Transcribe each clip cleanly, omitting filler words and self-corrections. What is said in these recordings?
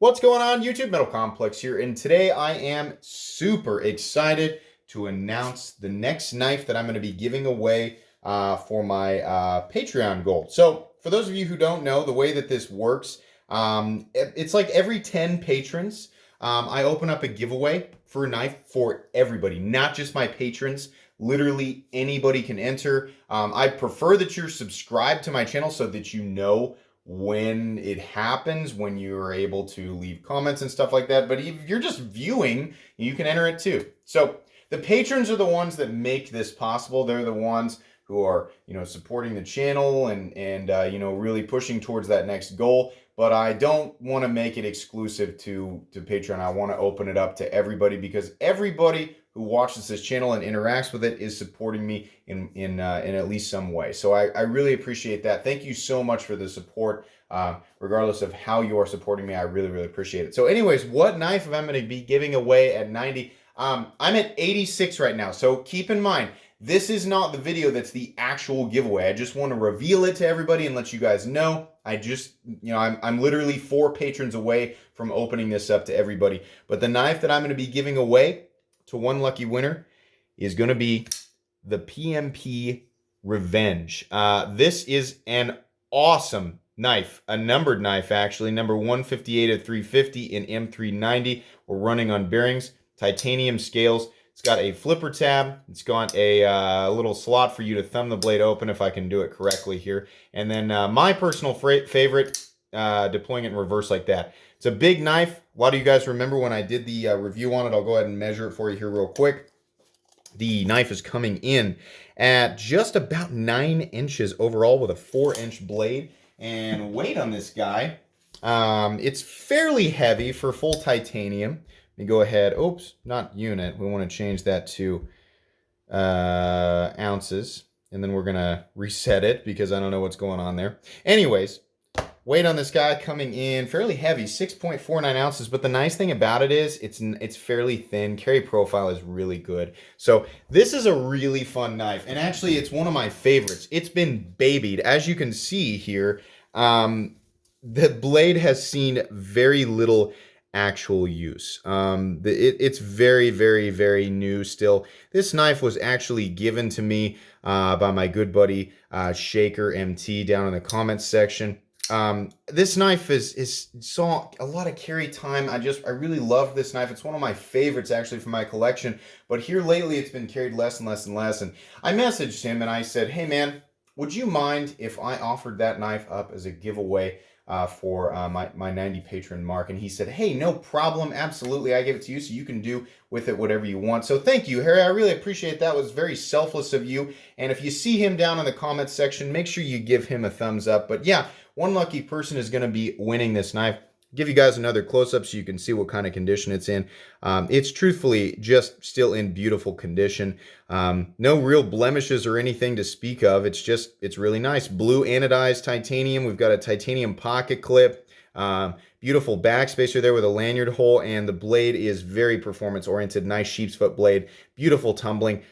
What's going on, YouTube? Metal Complex here, and today I am super excited to announce the next knife that I'm going to be giving away for my Patreon goal. So, for those of you who don't know, the way that this works, it's like every 10 patrons, I open up a giveaway for a knife for everybody, not just my patrons. Literally anybody can enter. I prefer that you're subscribed to my channel so that you know when it happens, when you're able to leave comments and stuff like that. But if you're just viewing, you can enter it too. So the patrons are the ones that make this possible. They're the ones who are, supporting the channel and really pushing towards that next goal. But I don't want to make it exclusive to Patreon. I want to open it up to everybody, because everybody who watches this channel and interacts with it is supporting me in at least some way. So I really appreciate that. Thank you so much for the support. Regardless of how you are supporting me, I really, really appreciate it. So anyways, what knife am I going to be giving away at 90? I'm at 86 right now. So keep in mind, this is not the video that's the actual giveaway. I just want to reveal it to everybody and let you guys know. I'm literally 4 patrons away from opening this up to everybody. But the knife that I'm going to be giving away to one lucky winner is going to be the PMP Revenge. This is an awesome knife, a numbered knife actually, number 158 of 350 in M390. We're running on bearings, titanium scales. It's got a flipper tab. It's got a little slot for you to thumb the blade open, if I can do it correctly here. And then my personal favorite, deploying it in reverse like that. It's a big knife. A lot of you guys remember when I did the review on it. I'll go ahead and measure it for you here real quick. The knife is coming in at just about 9 inches overall with a 4-inch blade. And weight on this guy, it's fairly heavy for full titanium. Let me go ahead. Oops, not unit. We want to change that to ounces. And then we're going to reset it because I don't know what's going on there. Anyways, weight on this guy coming in fairly heavy, 6.49 ounces. But the nice thing about it is it's fairly thin. Carry profile is really good. So this is a really fun knife. And actually, it's one of my favorites. It's been babied. As you can see here, the blade has seen very little actual use. It's very, very, very new still. This knife was actually given to me by my good buddy Shaker MT down in the comments section. This knife saw a lot of carry time. I really love this knife. It's one of my favorites actually for my collection, but here lately it's been carried less and less and less. And I messaged him and I said, hey man, would you mind if I offered that knife up as a giveaway for my 90 patron mark? And he said, hey, no problem, absolutely, I give it to you so you can do with it whatever you want. So thank you, Harry, I really appreciate that. It was very selfless of you. And if you see him down in the comments section, make sure you give him a thumbs up. But yeah, one lucky person is going to be winning this knife. Give you guys another close-up so you can see what kind of condition it's in. It's truthfully just still in beautiful condition. No real blemishes or anything to speak of. It's really nice. Blue anodized titanium. We've got a titanium pocket clip. Beautiful backspacer there with a lanyard hole, and the blade is very performance-oriented. Nice sheep's foot blade. Beautiful tumbling.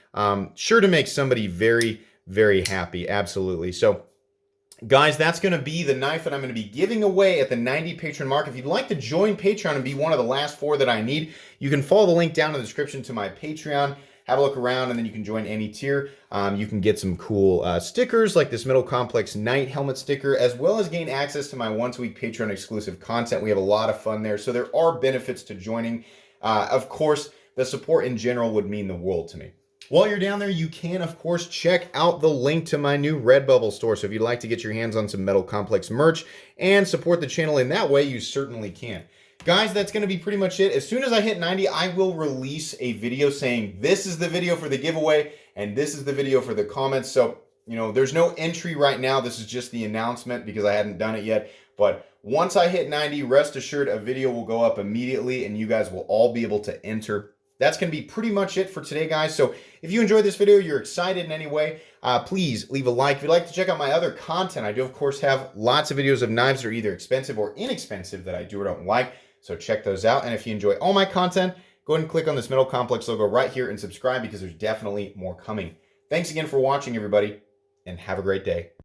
Sure to make somebody very, very happy. Absolutely. So, guys, that's going to be the knife that I'm going to be giving away at the 90 patron mark. If you'd like to join Patreon and be one of the last 4 that I need, you can follow the link down in the description to my Patreon. Have a look around, and then you can join any tier. You can get some cool stickers like this Metal Complex Night helmet sticker, as well as gain access to my once-a-week Patreon exclusive content. We have a lot of fun there, so there are benefits to joining. Of course, the support in general would mean the world to me. While you're down there, you can, of course, check out the link to my new Redbubble store. So if you'd like to get your hands on some Metal Complex merch and support the channel in that way, you certainly can. Guys, that's going to be pretty much it. As soon as I hit 90, I will release a video saying this is the video for the giveaway and this is the video for the comments. So, there's no entry right now. This is just the announcement because I hadn't done it yet. But once I hit 90, rest assured a video will go up immediately and you guys will all be able to enter. That's going to be pretty much it for today, guys. So if you enjoyed this video, you're excited in any way, please leave a like. If you'd like to check out my other content, I do, of course, have lots of videos of knives that are either expensive or inexpensive that I do or don't like. So check those out. And if you enjoy all my content, go ahead and click on this Metal Complex logo right here and subscribe because there's definitely more coming. Thanks again for watching, everybody, and have a great day.